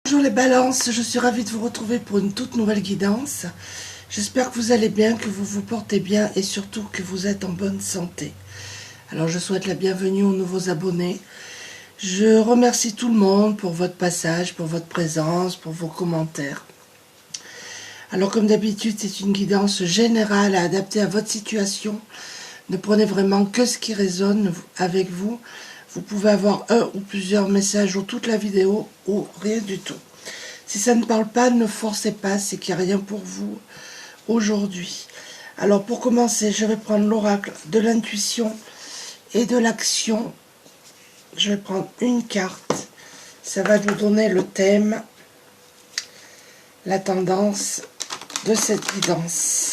Bonjour les balances, je suis ravie de vous retrouver pour une toute nouvelle guidance. J'espère que vous allez bien, que vous vous portez bien et surtout que vous êtes en bonne santé. Alors je souhaite la bienvenue aux nouveaux abonnés. Je remercie tout le monde pour votre passage, pour votre présence, pour vos commentaires. Alors comme d'habitude, c'est une guidance générale à adapter à votre situation. Ne prenez vraiment que ce qui résonne avec vous. Vous pouvez avoir un ou plusieurs messages ou toute la vidéo ou rien du tout. Si ça ne parle pas, ne forcez pas, c'est qu'il n'y a rien pour vous aujourd'hui. Alors pour commencer, je vais prendre l'oracle de l'intuition et de l'action. Je vais prendre une carte. Ça va nous donner le thème, la tendance de cette guidance.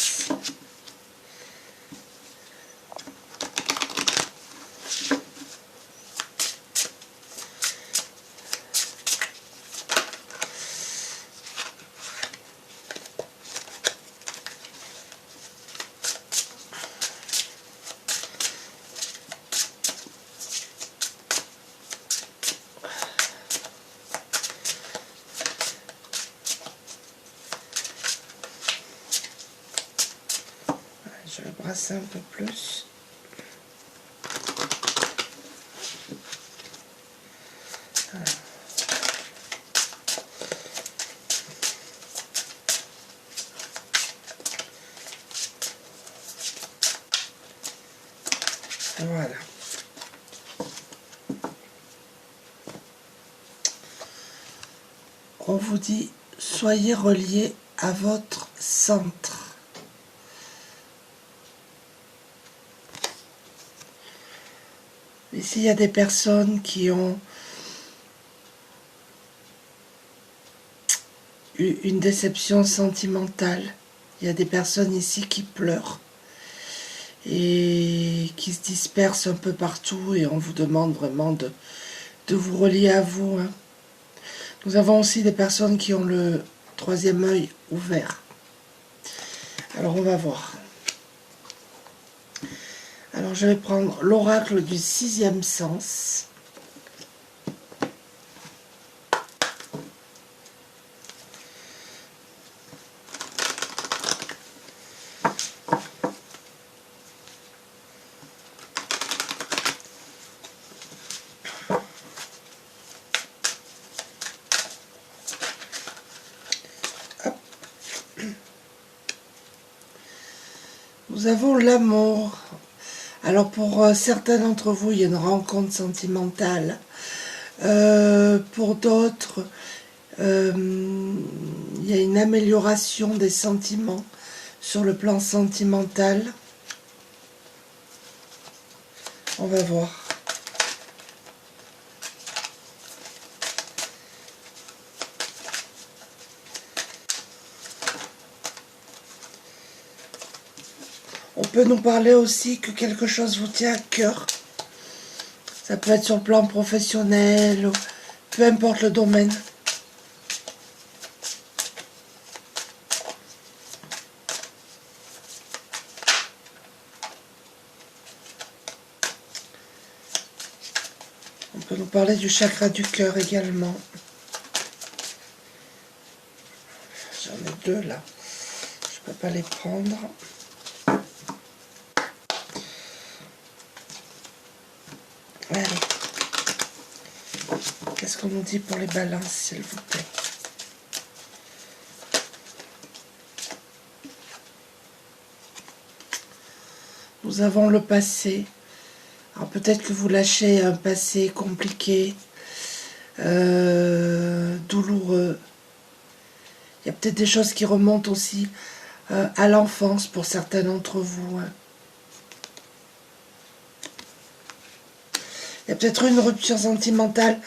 Je vais brasser un peu plus. Voilà. On vous dit, soyez reliés à votre centre. Ici, il y a des personnes qui ont eu une déception sentimentale. Il y a des personnes ici qui pleurent et qui se dispersent un peu partout et on vous demande vraiment de vous relier à vous. Nous avons aussi des personnes qui ont le troisième œil ouvert. Alors on va voir. Alors je vais prendre l'oracle du sixième sens. Hop. Nous avons l'amour. Alors pour certains d'entre vous, il y a une rencontre sentimentale. Pour d'autres, il y a une amélioration des sentiments sur le plan sentimental. On va voir. On peut nous parler aussi que quelque chose vous tient à cœur. Ça peut être sur le plan professionnel, ou peu importe le domaine. On peut nous parler du chakra du cœur également. J'en ai deux là. Je ne peux pas les prendre. Allez. Qu'est-ce qu'on nous dit pour les balances, s'il vous plaît? Nous avons le passé. Alors peut-être que vous lâchez un passé compliqué, douloureux. Il y a peut-être des choses qui remontent aussi à l'enfance pour certains d'entre vous. Il y a peut-être une rupture sentimentale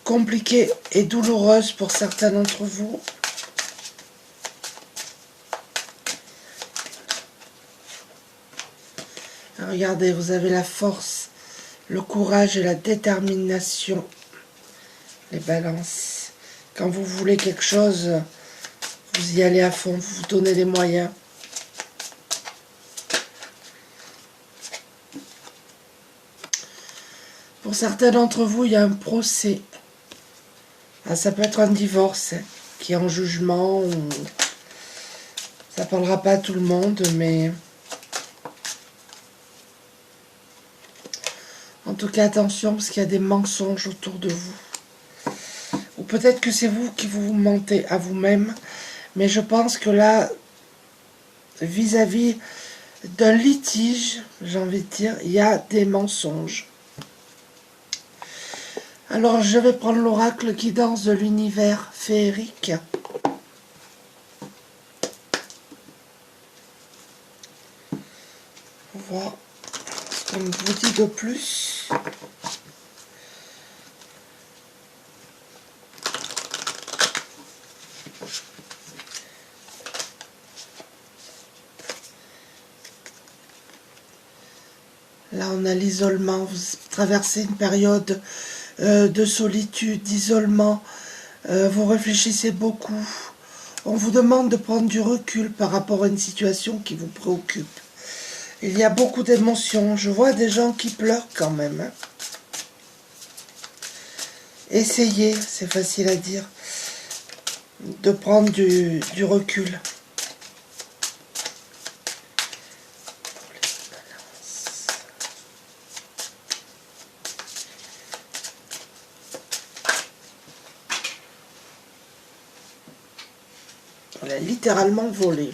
compliquée et douloureuse pour certains d'entre vous. Regardez, vous avez la force, le courage et la détermination. Les balances. Quand vous voulez quelque chose, vous y allez à fond, vous vous donnez les moyens. Pour certains d'entre vous, il y a un procès Ah, ça peut être un divorce hein, qui est en jugement. Ou... ça ne parlera pas à tout le monde, mais... en tout cas, attention, parce qu'il y a des mensonges autour de vous. Ou peut-être que c'est vous qui vous mentez à vous-même. Mais je pense que là, vis-à-vis d'un litige, j'ai envie de dire, il y a des mensonges. Alors, je vais prendre l'oracle guidance de l'univers féerique. On voit ce qu'on vous dit de plus. Là, on a l'isolement. Vous traversez une période de solitude, d'isolement. Vous réfléchissez beaucoup. On vous demande de prendre du recul par rapport à une situation qui vous préoccupe. Il y a beaucoup d'émotions. Je vois des gens qui pleurent quand même. Hein. Essayez, c'est facile à dire, de prendre du recul. On a littéralement volé.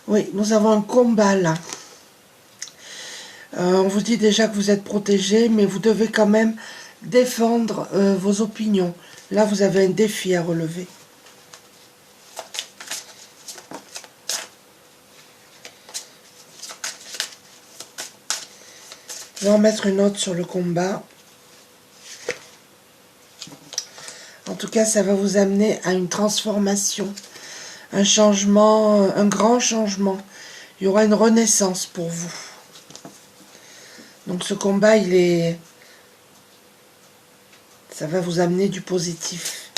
Oui, nous avons un combat là. On vous dit déjà que vous êtes protégé, mais vous devez quand même défendre vos opinions. Là, vous avez un défi à relever. Je vais en mettre une autre sur le combat. En tout cas, ça va vous amener à une transformation, un changement, un grand changement. Il y aura une renaissance pour vous. Donc ce combat, ça va vous amener du positif.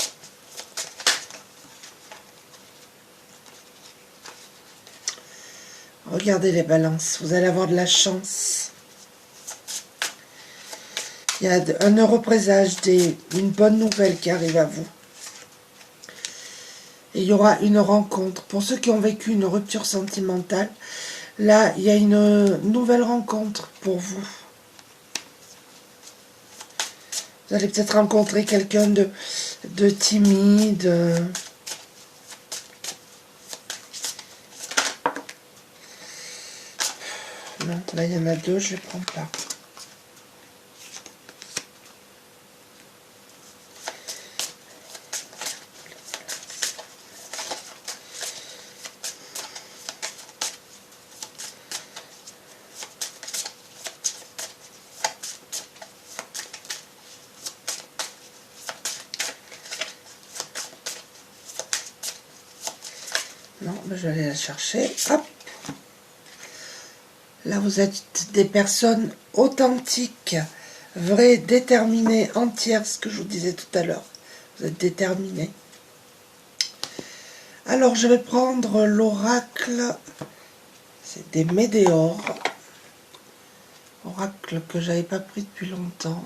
Regardez les balances, vous allez avoir de la chance. Il y a un heureux présage, une bonne nouvelle qui arrive à vous. Et il y aura une rencontre. Pour ceux qui ont vécu une rupture sentimentale, là, il y a une nouvelle rencontre pour vous. Vous allez peut-être rencontrer quelqu'un de timide. Non, là, il y en a deux, je ne les prends pas. Non, je vais aller la chercher. Hop. Là, vous êtes des personnes authentiques, vraies, déterminées, entières, ce que je vous disais tout à l'heure. Vous êtes déterminés. Alors, je vais prendre l'oracle. C'est des météores. Oracle que j'avais pas pris depuis longtemps.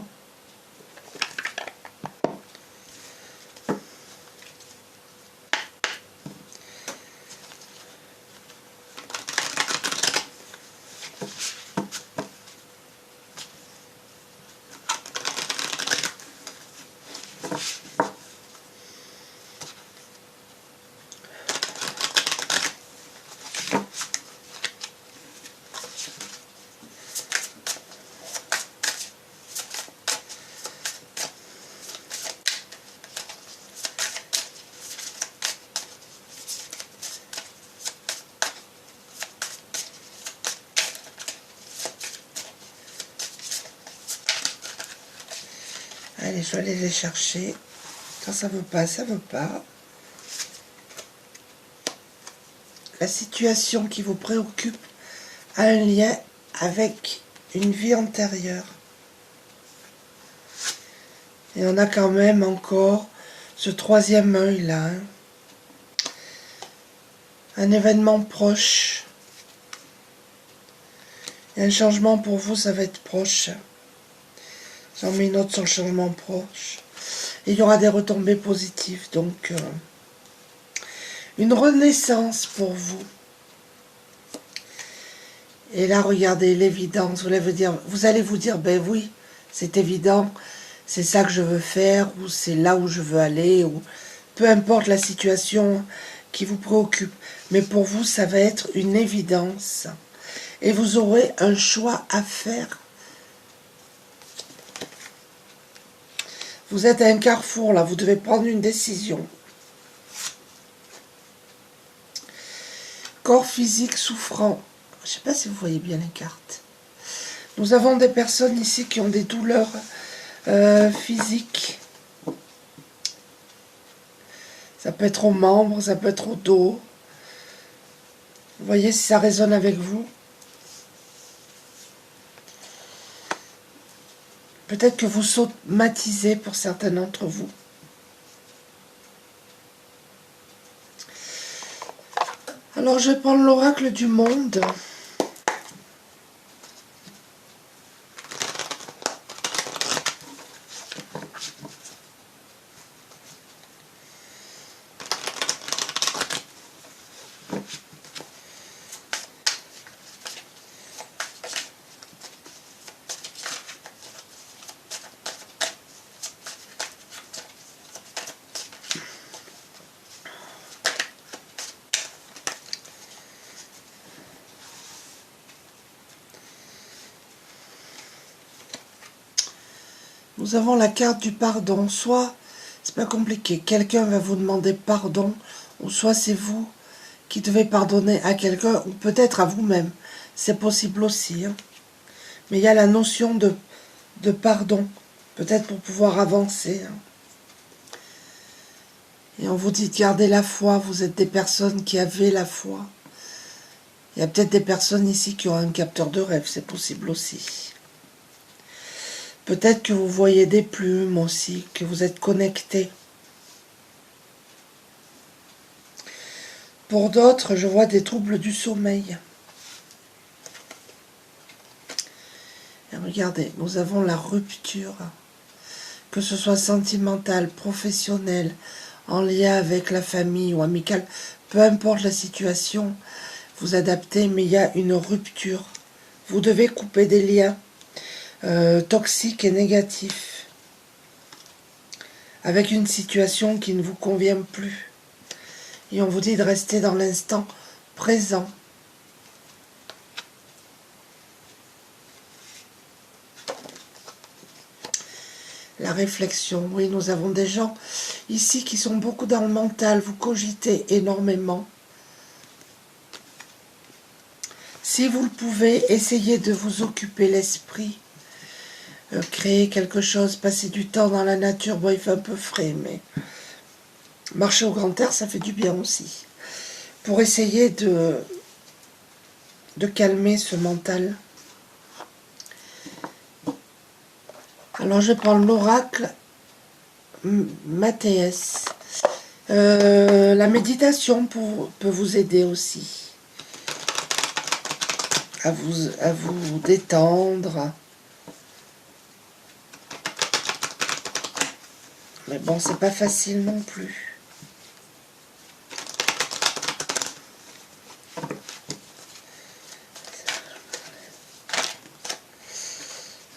Allez, je vais aller les chercher. Quand ça veut pas, ça veut pas. La situation qui vous préoccupe a un lien avec une vie antérieure. Et on a quand même encore ce troisième œil là. Hein. Un événement proche. Et un changement pour vous, ça va être proche. J'en mets une autre sur le changement proche. Et il y aura des retombées positives. Donc, une renaissance pour vous. Et là, regardez l'évidence. Vous allez vous dire, ben oui, c'est évident, c'est ça que je veux faire, ou c'est là où je veux aller, ou peu importe la situation qui vous préoccupe. Mais pour vous, ça va être une évidence. Et vous aurez un choix à faire. Vous êtes à un carrefour, là, vous devez prendre une décision. Corps physique souffrant. Je ne sais pas si vous voyez bien les cartes. Nous avons des personnes ici qui ont des douleurs physiques. Ça peut être aux membres, ça peut être au dos. Vous voyez si ça résonne avec vous. Peut-être que vous somatisez pour certains d'entre vous. Alors je vais prendre l'oracle du monde. Nous avons la carte du pardon. Soit, c'est pas compliqué, quelqu'un va vous demander pardon, ou soit c'est vous qui devez pardonner à quelqu'un, ou peut-être à vous-même. C'est possible aussi. Hein. Mais il y a la notion de pardon, peut-être pour pouvoir avancer. Hein. Et on vous dit de garder la foi, vous êtes des personnes qui avaient la foi. Il y a peut-être des personnes ici qui ont un capteur de rêve, c'est possible aussi. Peut-être que vous voyez des plumes aussi, que vous êtes connectés. Pour d'autres, je vois des troubles du sommeil. Et regardez, nous avons la rupture, que ce soit sentimentale, professionnelle, en lien avec la famille ou amicale, peu importe la situation, vous adaptez, mais il y a une rupture. Vous devez couper des liens toxiques et négatifs avec une situation qui ne vous convient plus. Et on vous dit de rester dans l'instant présent. La réflexion, oui, nous avons des gens ici qui sont beaucoup dans le mental, vous cogitez énormément. Si vous le pouvez, essayez de vous occuper l'esprit, créer quelque chose, passer du temps dans la nature. Bon, il fait un peu frais, mais marcher au grand air, ça fait du bien aussi. Pour essayer de calmer ce mental. Alors, je prends l'oracle Mathéès. La méditation peut vous aider aussi. À vous détendre. Mais bon, c'est pas facile non plus.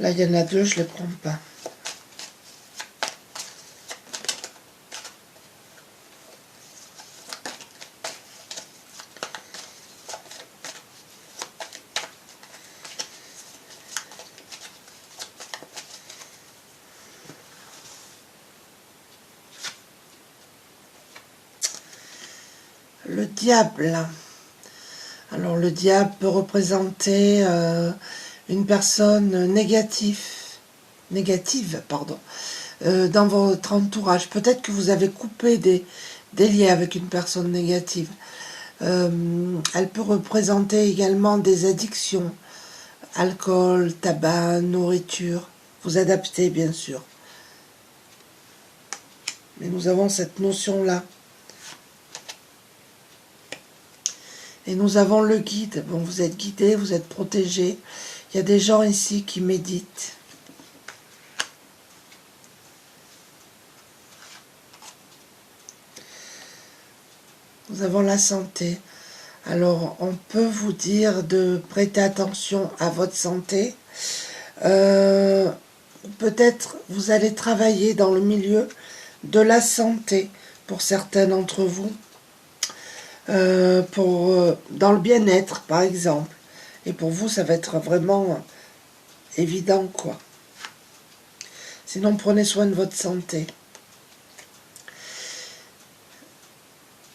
Là, il y en a deux, je ne les prends pas. Le diable. Alors le diable peut représenter une personne négative, dans votre entourage. Peut-être que vous avez coupé des liens avec une personne négative. Elle peut représenter également des addictions, alcool, tabac, nourriture. Vous adaptez bien sûr. Mais nous avons cette notion-là. Et nous avons le guide. Bon, vous êtes guidés, vous êtes protégés. Il y a des gens ici qui méditent. Nous avons la santé. Alors, on peut vous dire de prêter attention à votre santé. Peut-être vous allez travailler dans le milieu de la santé pour certains d'entre vous. Dans le bien-être, par exemple. Et pour vous, ça va être vraiment évident, quoi. Sinon, prenez soin de votre santé.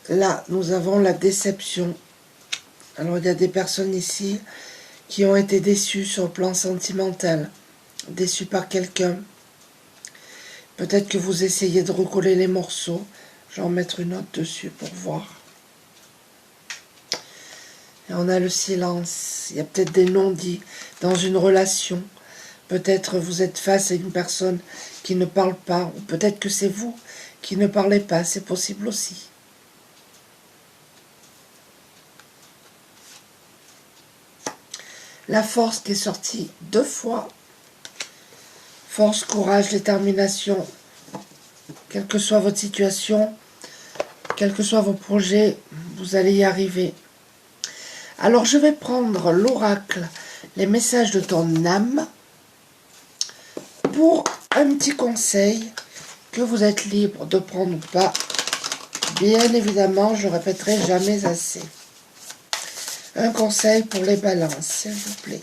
Là, nous avons la déception. Alors, il y a des personnes ici qui ont été déçues sur le plan sentimental, déçues par quelqu'un. Peut-être que vous essayez de recoller les morceaux. Je vais en mettre une autre dessus pour voir. Et on a le silence. Il y a peut-être des non-dits dans une relation. Peut-être vous êtes face à une personne qui ne parle pas. Ou peut-être que c'est vous qui ne parlez pas. C'est possible aussi. La force qui est sortie 2 fois. Force, courage, détermination. Quelle que soit votre situation, quels que soient vos projets, vous allez y arriver. Alors je vais prendre l'oracle, les messages de ton âme, pour un petit conseil que vous êtes libre de prendre ou pas. Bien évidemment, je répéterai jamais assez. Un conseil pour les balances, s'il vous plaît.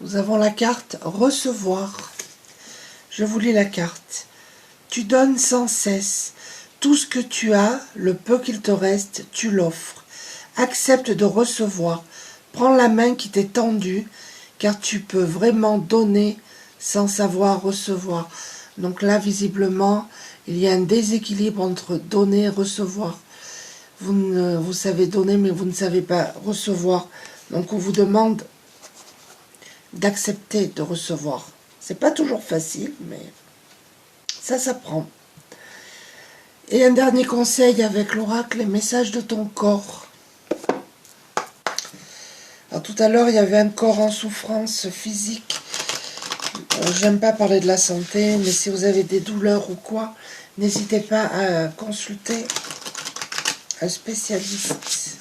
Nous avons la carte recevoir. Je vous lis la carte. Tu donnes sans cesse. Tout ce que tu as, le peu qu'il te reste, tu l'offres. Accepte de recevoir. Prends la main qui t'est tendue, car tu peux vraiment donner sans savoir recevoir. Donc là, visiblement, il y a un déséquilibre entre donner et recevoir. Vous savez donner, mais vous ne savez pas recevoir. Donc on vous demande d'accepter de recevoir. C'est pas toujours facile, mais ça s'apprend. Et un dernier conseil avec l'oracle, les messages de ton corps. Alors, tout à l'heure, il y avait un corps en souffrance physique. J'aime pas parler de la santé, mais si vous avez des douleurs ou quoi, n'hésitez pas à consulter un spécialiste.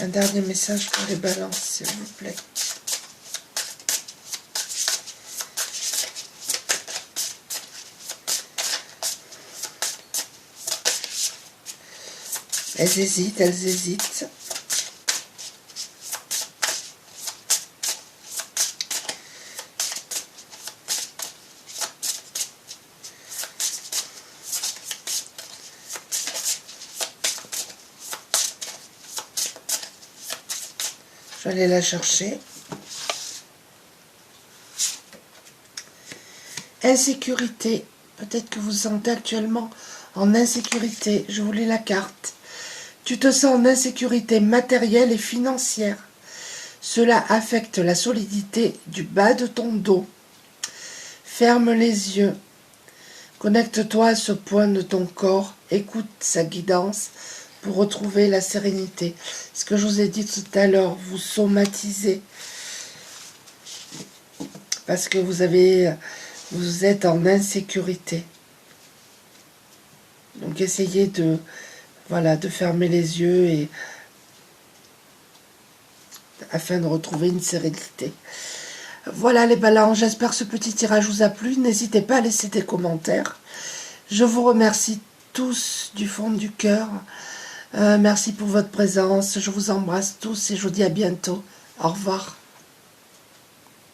Un dernier message pour les balances, s'il vous plaît. Elles hésitent, elles hésitent. Je vais aller la chercher. Insécurité. Peut-être que vous vous sentez actuellement en insécurité. Je vous lis la carte. Tu te sens en insécurité matérielle et financière. Cela affecte la solidité du bas de ton dos. Ferme les yeux. Connecte-toi à ce point de ton corps. Écoute sa guidance pour retrouver la sérénité. Ce que je vous ai dit tout à l'heure, vous somatisez. Parce que vous êtes en insécurité. Donc essayez de fermer les yeux et afin de retrouver une sérénité. Voilà les balances, j'espère que ce petit tirage vous a plu. N'hésitez pas à laisser des commentaires. Je vous remercie tous du fond du cœur. Merci pour votre présence. Je vous embrasse tous et je vous dis à bientôt. Au revoir.